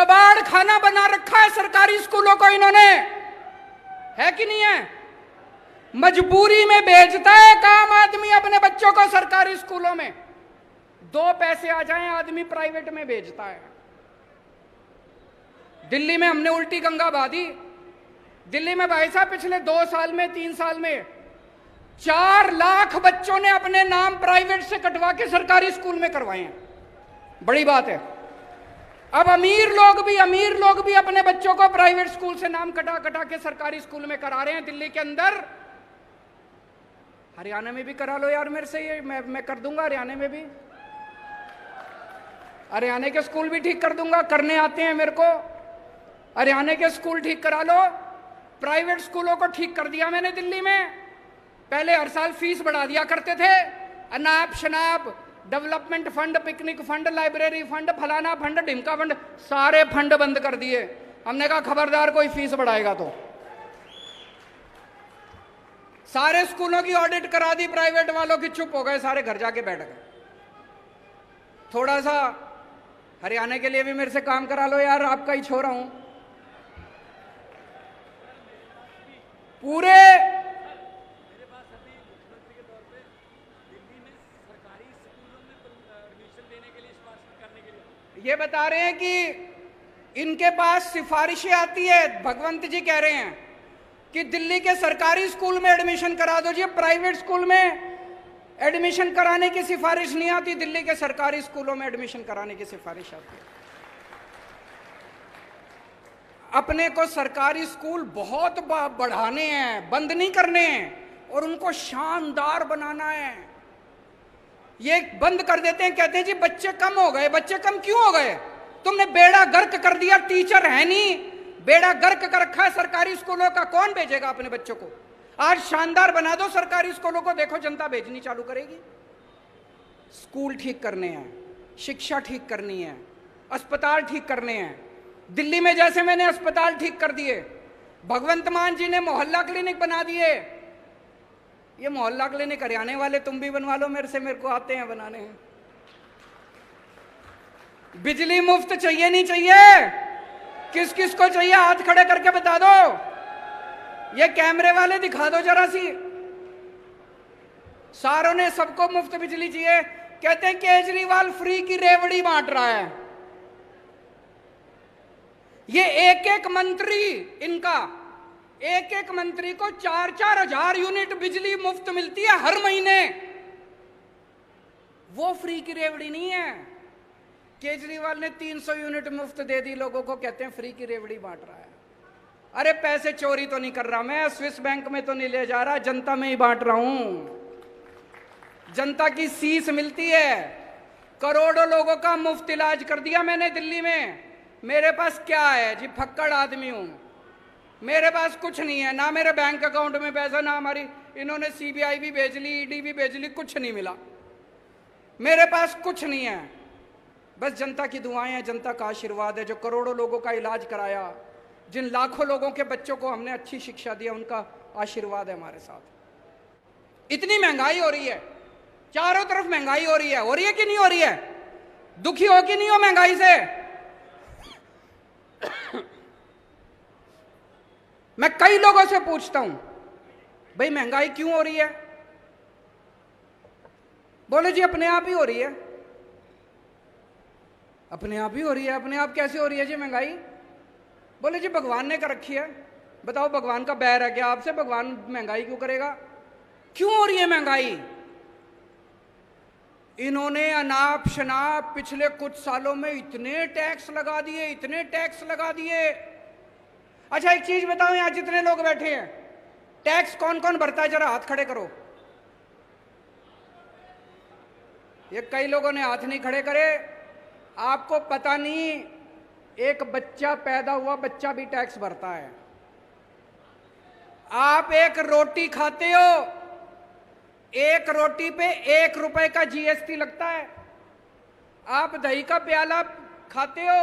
कबाड़ खाना बना रखा है सरकारी स्कूलों को इन्होंने, है कि नहीं है? मजबूरी में भेजता है काम आदमी अपने बच्चों को सरकारी स्कूलों में, 2 पैसे आ जाएं आदमी प्राइवेट में भेजता है। दिल्ली में हमने उल्टी गंगा बहा दी। दिल्ली में भाई साहब पिछले 2 साल में 3 साल में 4 लाख बच्चों ने अपने नाम प्राइवेट से कटवा के सरकारी स्कूल में करवाए हैं। बड़ी बात है। अब अमीर लोग भी अपने बच्चों को प्राइवेट स्कूल से नाम कटा कटा के सरकारी स्कूल में करा रहे हैं दिल्ली के अंदर। हरियाणा में भी करा लो यार मेरे से, ये मैं कर दूंगा हरियाणा में भी। हरियाणा के स्कूल भी ठीक कर दूंगा, करने आते हैं मेरे को। हरियाणा के स्कूल ठीक करा लो। प्राइवेट स्कूलों को ठीक कर दिया मैंने दिल्ली में। पहले हर साल फीस बढ़ा दिया करते थे, अनाप शनाप development fund, picnic fund, library fund, फलाना फंड, ढिमका फंड, सारे फंड बंद कर दिए। हमने कहा खबरदार कोई फीस बढ़ाएगा तो। सारे स्कूलों की ऑडिट करा दी प्राइवेट वालों की, चुप हो गए सारे, घर जाके बैठ गए। थोड़ा सा हरियाणा के लिए भी मेरे से काम करा लो यार, आपका ही छोरा हूं। पूरे ये बता रहे हैं कि इनके पास सिफारिशें आती है। भगवंत जी कह रहे हैं कि दिल्ली के सरकारी स्कूल में एडमिशन करा दो जी, प्राइवेट स्कूल में एडमिशन कराने की सिफारिश नहीं आती, दिल्ली के सरकारी स्कूलों में एडमिशन कराने की सिफारिश आती है। अपने को सरकारी स्कूल बहुत बढ़ाने हैं, बंद नहीं करने हैं, और उनको शानदार बनाना है। ये बंद कर देते हैं, कहते हैं जी बच्चे कम हो गए। बच्चे कम क्यों हो गए? तुमने बेड़ा गर्क कर दिया, टीचर है नहीं, बेड़ा गर्क कर रखा है सरकारी स्कूलों का, कौन भेजेगा अपने बच्चों को? आज शानदार बना दो सरकारी स्कूलों को, देखो जनता भेजनी चालू करेगी। स्कूल ठीक करने हैं, शिक्षा ठीक करनी है, अस्पताल ठीक करने हैं। दिल्ली में जैसे मैंने अस्पताल ठीक कर दिए, भगवंत मान जी ने मोहल्ला क्लिनिक बना दिए। ये मोहल्ला क्लिनिक हरियाणा वाले तुम भी बनवा लो मेरे से, मेरे को आते हैं बनाने हैं। बिजली मुफ्त चाहिए नहीं चाहिए? किस किस को चाहिए हाथ खड़े करके बता दो। ये कैमरे वाले दिखा दो जरा सी। सारों ने सबको मुफ्त बिजली चाहिए। कहते हैं केजरीवाल फ्री की रेवड़ी बांट रहा है। ये एक एक मंत्री, इनका एक एक मंत्री को 4-4 हजार यूनिट बिजली मुफ्त मिलती है हर महीने। वो फ्री की रेवड़ी नहीं है। केजरीवाल ने 300 यूनिट मुफ्त दे दी लोगों को, कहते हैं फ्री की रेवड़ी बांट रहा है। अरे पैसे चोरी तो नहीं कर रहा मैं, स्विस बैंक में तो नहीं ले जा रहा, जनता में ही बांट रहा हूं। जनता की सीस मिलती है। करोड़ों लोगों का मुफ्त इलाज कर दिया मैंने दिल्ली में। मेरे पास क्या है जी, फक्कड़ आदमी हूं। मेरे पास कुछ नहीं है, ना मेरे बैंक अकाउंट में पैसा, ना हमारी इन्होंने सीबीआई भी भेज ली, ईडी भी भेज ली, कुछ नहीं मिला। मेरे पास कुछ नहीं है, बस जनता की दुआएं हैं, जनता का आशीर्वाद है। जो करोड़ों लोगों का इलाज कराया, जिन लाखों लोगों के बच्चों को हमने अच्छी शिक्षा दी, उनका आशीर्वाद है हमारे साथ। इतनी महंगाई हो रही है, चारों तरफ महंगाई हो रही है कि नहीं हो रही है? दुखी हो कि नहीं हो महंगाई से? मैं कई लोगों से पूछता हूं, भाई महंगाई क्यों हो रही है? बोले जी अपने आप ही हो रही है। अपने आप ही हो रही है? अपने आप कैसे हो रही है जी महंगाई? बोले जी भगवान ने कर रखी है। बताओ भगवान का बैर है क्या आपसे? भगवान महंगाई क्यों करेगा? क्यों हो रही है महंगाई? इन्होंने अनाप शनाप पिछले कुछ सालों में इतने टैक्स लगा दिए, इतने टैक्स लगा दिए। अच्छा एक चीज बताओ, यहां जितने लोग बैठे हैं, टैक्स कौन कौन भरता है? जरा हाथ खड़े करो। ये कई लोगों ने हाथ नहीं खड़े करे। आपको पता नहीं, एक बच्चा पैदा हुआ बच्चा भी टैक्स भरता है। आप एक रोटी खाते हो, एक रोटी पे 1 रुपए का जीएसटी लगता है। आप दही का प्याला खाते हो,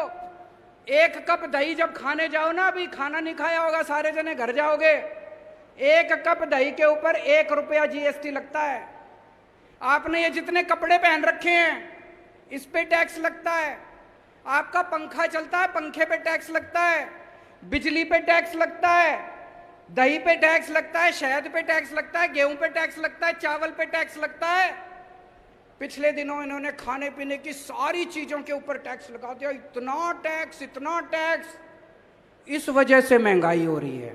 1 कप दही जब खाने जाओ ना, अभी खाना नहीं खाया होगा सारे जने, घर जाओगे, 1 कप दही के ऊपर 1 रुपया जीएसटी लगता है। आपने ये जितने कपड़े पहन रखे हैं, इस पे टैक्स लगता है। आपका पंखा चलता है, पंखे पे टैक्स लगता है, बिजली पे टैक्स लगता है, दही पे टैक्स लगता है, शहद पे टैक्स लगता है, गेहूं पे टैक्स लगता है, चावल पे टैक्स लगता है। पिछले दिनों इन्होंने खाने पीने की सारी चीजों के ऊपर टैक्स लगा दिया, इतना टैक्स, इतना टैक्स। इस वजह से महंगाई हो रही है।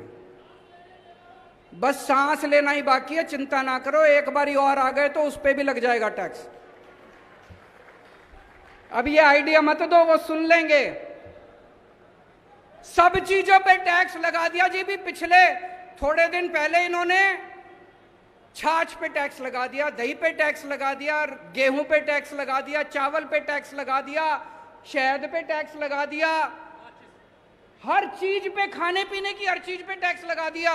बस सांस लेना ही बाकी है, चिंता ना करो, एक बारी और आ गए तो उस पे भी लग जाएगा टैक्स। अब ये आइडिया मत दो, वो सुन लेंगे। सब चीजों पे टैक्स लगा दिया जी। भी पिछले थोड़े दिन पहले इन्होंने छाछ पे टैक्स लगा दिया, दही पे टैक्स लगा दिया, गेहूं पे टैक्स लगा दिया, चावल पे टैक्स लगा दिया, शहद पे टैक्स लगा दिया, हर चीज पे, खाने पीने की हर चीज पे टैक्स लगा दिया।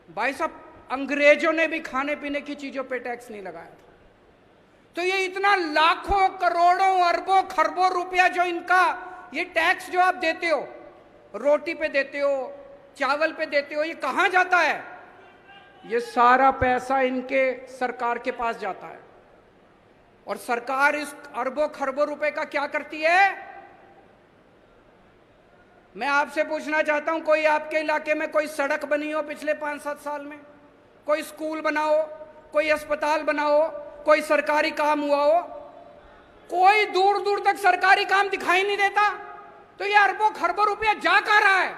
भाई साहब, अंग्रेजों ने भी खाने पीने की चीजों पे टैक्स नहीं लगाया था। तो ये इतना लाखों करोड़ों अरबों खरबों रुपया जो इनका ये टैक्स जो आप देते हो, रोटी पे देते हो, चावल पे देते हो, ये कहां जाता है? ये सारा पैसा इनके सरकार के पास जाता है। और सरकार इस अरबों खरबों रुपए का क्या करती है? मैं आपसे पूछना चाहता हूं, कोई आपके इलाके में कोई सड़क बनी हो पिछले 5-7 साल में? कोई स्कूल बनाओ, कोई अस्पताल बनाओ, कोई सरकारी काम हुआ हो? कोई दूर दूर तक सरकारी काम दिखाई नहीं देता। तो ये अरबों खरबों रुपया जा कहां रहा है?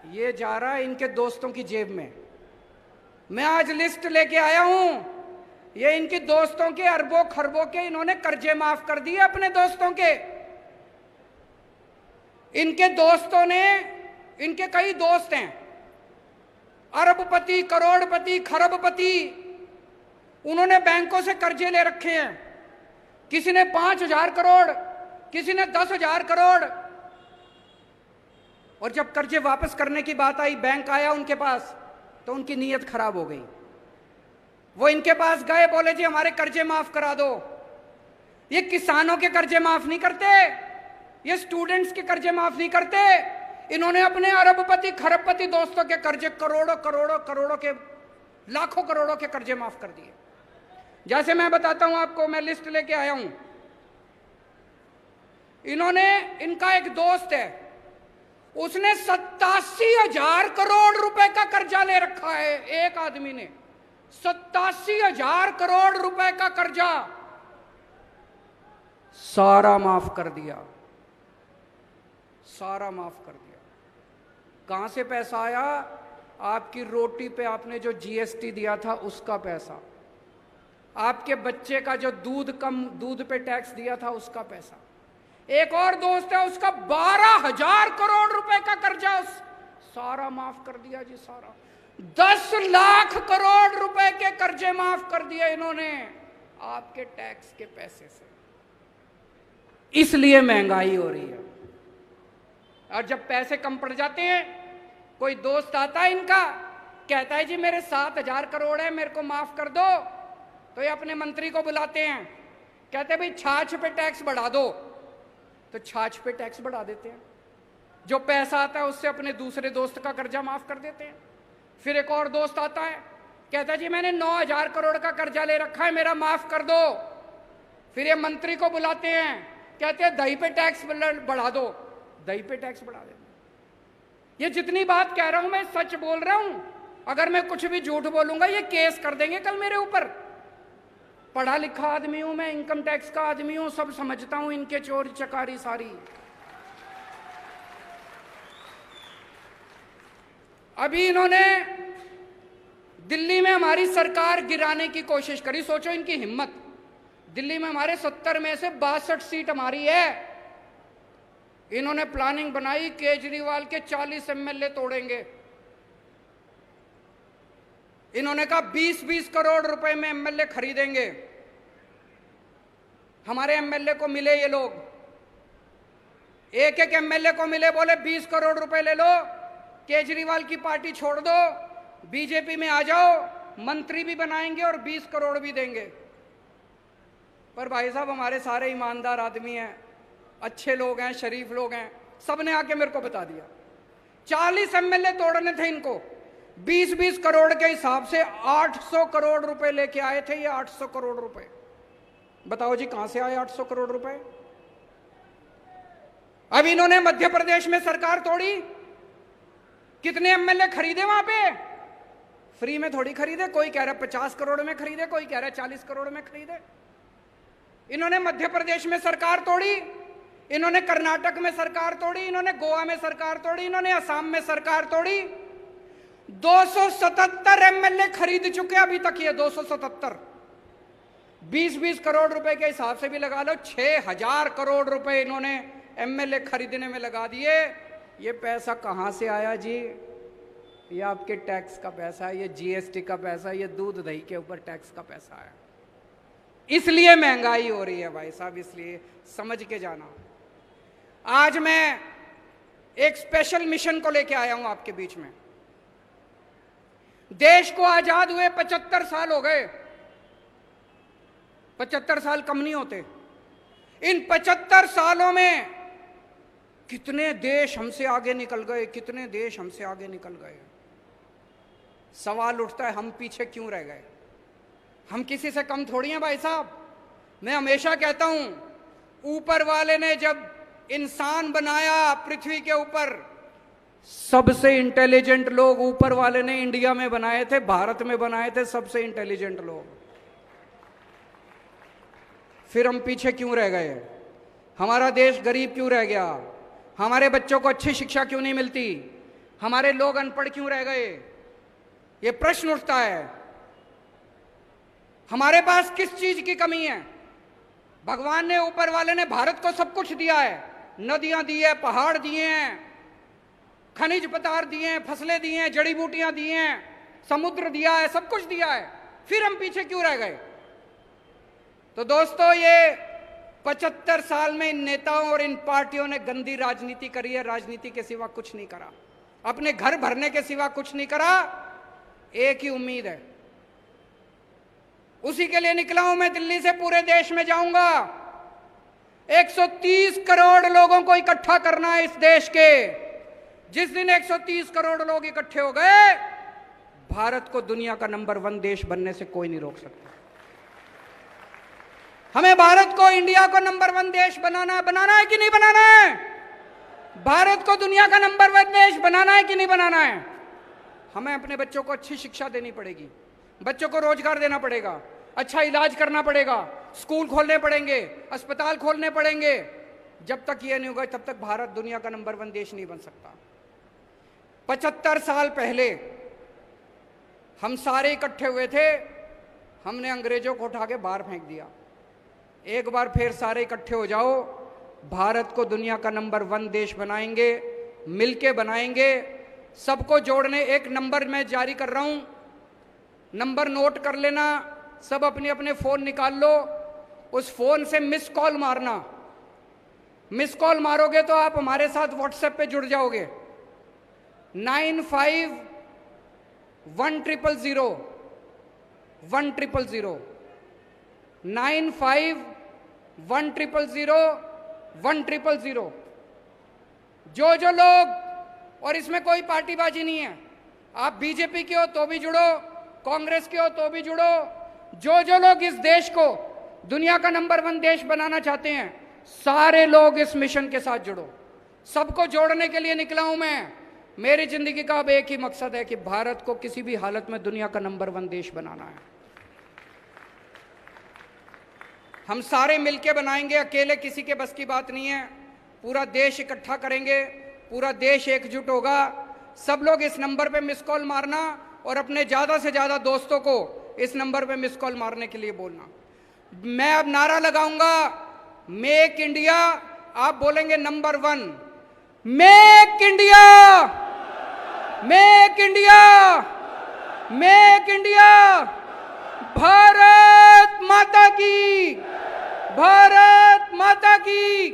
ये जा रहा है इनके दोस्तों की जेब में। मैं आज लिस्ट लेके आया हूं, ये इनके दोस्तों के अरबों खरबों के इन्होंने कर्जे माफ कर दिए अपने दोस्तों के। इनके दोस्तों ने, इनके कई दोस्त हैं, अरबपति, करोड़पति, खरबपति, उन्होंने बैंकों से कर्जे ले रखे हैं। किसी ने 5,000 करोड़, किसी ने 10,000 करोड़। और जब कर्जे वापस करने की बात आई, बैंक आया उनके पास, तो उनकी नीयत खराब हो गई। वो इनके पास गए, बोले जी हमारे कर्जे माफ करा दो। ये किसानों के कर्जे माफ नहीं करते, ये स्टूडेंट्स के कर्जे माफ नहीं करते। इन्होंने अपने अरबपति खरबपति दोस्तों के कर्जे करोड़ों करोड़ों करोड़ों के, लाखों करोड़ों के कर्जे माफ कर दिए। जैसे मैं बताता हूं आपको, मैं लिस्ट लेके आया हूं। इन्होंने, इनका एक दोस्त है, उसने 87,000 करोड़ रुपए का कर्जा ले रखा है। एक आदमी ने 87,000 करोड़ रुपए का कर्जा सारा माफ कर दिया, सारा माफ कर दिया। कहां से पैसा आया? आपकी रोटी पे आपने जो जीएसटी दिया था उसका पैसा, आपके बच्चे का जो दूध पे टैक्स दिया था उसका पैसा। एक और दोस्त है, उसका 12,000 करोड़ रुपए का कर्जा सारा माफ कर दिया जी, सारा। 10 लाख करोड़ रुपए के कर्जे माफ कर दिए इन्होंने आपके टैक्स के पैसे से। इसलिए महंगाई हो रही है। और जब पैसे कम पड़ जाते हैं, कोई दोस्त आता है इनका, कहता है जी मेरे 7,000 करोड़ है, मेरे को माफ कर दो। तो ये अपने मंत्री को बुलाते हैं, कहते हैं भाई छाछ पे टैक्स बढ़ा दो। तो छाछ पे टैक्स बढ़ा देते हैं। जो पैसा आता है उससे अपने दूसरे दोस्त का कर्जा माफ कर देते हैं। फिर एक और दोस्त आता है, कहता है जी मैंने 9,000 करोड़ का कर्जा ले रखा है, मेरा माफ कर दो। फिर ये मंत्री को बुलाते हैं, कहते हैं दही पे टैक्स बढ़ा दो, दही पे टैक्स बढ़ा देते। ये जितनी बात कह रहा हूं मैं सच बोल रहा हूं। अगर मैं कुछ भी झूठ बोलूंगा ये केस कर देंगे कल मेरे ऊपर। पढ़ा लिखा आदमी हूं मैं, इनकम टैक्स का आदमी हूं, सब समझता हूं इनके चोरी चकारी सारी। अभी इन्होंने दिल्ली में हमारी सरकार गिराने की कोशिश करी। सोचो इनकी हिम्मत। दिल्ली में हमारे 70 में से 62 सीट हमारी है। इन्होंने प्लानिंग बनाई, केजरीवाल के 40 एमएलए तोड़ेंगे। इन्होंने कहा 20-20 करोड़ रुपए में एमएलए खरीदेंगे। हमारे एमएलए को मिले ये लोग, एक एक एमएलए को मिले, बोले 20 करोड़ रुपए ले लो, केजरीवाल की पार्टी छोड़ दो, बीजेपी में आ जाओ, मंत्री भी बनाएंगे और 20 करोड़ भी देंगे। पर भाई साहब हमारे सारे ईमानदार आदमी हैं, अच्छे लोग हैं, शरीफ लोग हैं, सबने आके मेरे को बता दिया 40 एमएलए तोड़ने थे इनको। 20-20 करोड़ के हिसाब से 800 करोड़ रुपए लेके आए थे ये, 800 करोड़ रुपए। बताओ जी कहां से आए 800 करोड़ रुपए? अब इन्होंने मध्य प्रदेश में सरकार तोड़ी, कितने एमएलए खरीदे वहां पे? फ्री में थोड़ी खरीदे, कोई कह रहा 50 करोड़ में खरीदे, कोई कह रहा 40 करोड़ में खरीदे। इन्होंने मध्य प्रदेश में सरकार तोड़ी, इन्होंने कर्नाटक में सरकार तोड़ी, इन्होंने गोवा में सरकार तोड़ी, इन्होंने असम में सरकार तोड़ी। 277 एमएलए खरीद चुके अभी तक, ये 277, 20-20 करोड़ रुपए के हिसाब से भी लगा लो, 6000 करोड़ रुपए इन्होंने एमएलए खरीदने में लगा दिए। ये पैसा कहां से आया जी? ये आपके टैक्स का पैसा है, ये जीएसटी का पैसा है, ये दूध दही के ऊपर टैक्स का पैसा है। इसलिए महंगाई हो रही है भाई साहब, इसलिए समझ के जाना। आज मैं एक स्पेशल मिशन को लेके आया हूं आपके बीच में। देश को आजाद हुए 75 साल हो गए, 75 साल कम नहीं होते। इन 75 सालों में कितने देश हमसे आगे निकल गए, कितने देश हमसे आगे निकल गए। सवाल उठता है हम पीछे क्यों रह गए? हम किसी से कम थोड़ी हैं भाई साहब। मैं हमेशा कहता हूं ऊपर वाले ने जब इंसान बनाया पृथ्वी के ऊपर, सबसे इंटेलिजेंट लोग ऊपर वाले ने इंडिया में बनाए थे, भारत में बनाए थे सबसे इंटेलिजेंट लोग। फिर हम पीछे क्यों रह गए? हमारा देश गरीब क्यों रह गया? हमारे बच्चों को अच्छी शिक्षा क्यों नहीं मिलती? हमारे लोग अनपढ़ क्यों रह गए? ये प्रश्न उठता है। हमारे पास किस चीज की कमी है? भगवान ने, ऊपर वाले ने भारत को सब कुछ दिया है, नदियां दी है, पहाड़ दिए हैं, खनिज पदार्थ दिए हैं, फसलें दी हैं, जड़ी बूटियां दी हैं, समुद्र दिया है, सब कुछ दिया है, फिर हम पीछे क्यों रह गए? तो दोस्तों, ये 75 साल में इन नेताओं और इन पार्टियों ने गंदी राजनीति करी है। राजनीति के सिवा कुछ नहीं करा, अपने घर भरने के सिवा कुछ नहीं करा। एक ही उम्मीद है, उसी के लिए निकला हूं मैं। दिल्ली से पूरे देश में जाऊंगा। 130 करोड़ लोगों को इकट्ठा करना है इस देश के। जिस दिन 130 करोड़ लोग इकट्ठे हो गए, भारत को दुनिया का नंबर 1 देश बनने से कोई नहीं रोक सकता। हमें भारत को, इंडिया को नंबर 1 देश बनाना है कि नहीं बनाना है? भारत को दुनिया का नंबर 1 देश बनाना है कि नहीं बनाना है? हमें अपने बच्चों को अच्छी शिक्षा देनी पड़ेगी, बच्चों को रोजगार देना पड़ेगा, अच्छा इलाज करना पड़ेगा, स्कूल खोलने पड़ेंगे, अस्पताल खोलने पड़ेंगे। जब तक ये नहीं होगा तब तक भारत दुनिया का नंबर 1 देश नहीं बन सकता। 75 साल पहले हम सारे इकट्ठे हुए थे, हमने अंग्रेजों को उठा के बाहर फेंक दिया। एक बार फिर सारे इकट्ठे हो जाओ, भारत को दुनिया का नंबर 1 देश बनाएंगे, मिलके बनाएंगे। सबको जोड़ने एक नंबर मैं जारी कर रहा हूं, नंबर नोट कर लेना, सब अपने अपने फोन निकाल लो, उस फोन से मिस कॉल मारना। मिस कॉल मारोगे तो आप हमारे साथ व्हाट्सएप पे जुड़ जाओगे। 951000 1000 951000 1000। जो लोग, और इसमें कोई पार्टीबाजी नहीं है, आप बीजेपी के हो तो भी जुड़ो, कांग्रेस के हो तो भी जुड़ो। जो लोग इस देश को दुनिया का नंबर 1 देश बनाना चाहते हैं, सारे लोग इस मिशन के साथ जुड़ो। सबको जोड़ने के लिए निकला हूं मैं। मेरी जिंदगी का अब एक ही मकसद है कि भारत को किसी भी हालत में दुनिया का नंबर 1 देश बनाना है। हम सारे मिलके बनाएंगे, अकेले किसी के बस की बात नहीं है। पूरा देश इकट्ठा करेंगे, पूरा देश एकजुट होगा। सब लोग इस नंबर पे मिस कॉल मारना और अपने ज्यादा से ज्यादा दोस्तों को इस नंबर पे मिस कॉल मारने के लिए बोलना। मैं अब नारा लगाऊंगा, मेक इंडिया, आप बोलेंगे number 1। Make India, make India, make India. Bharat माता की, भारत माता की।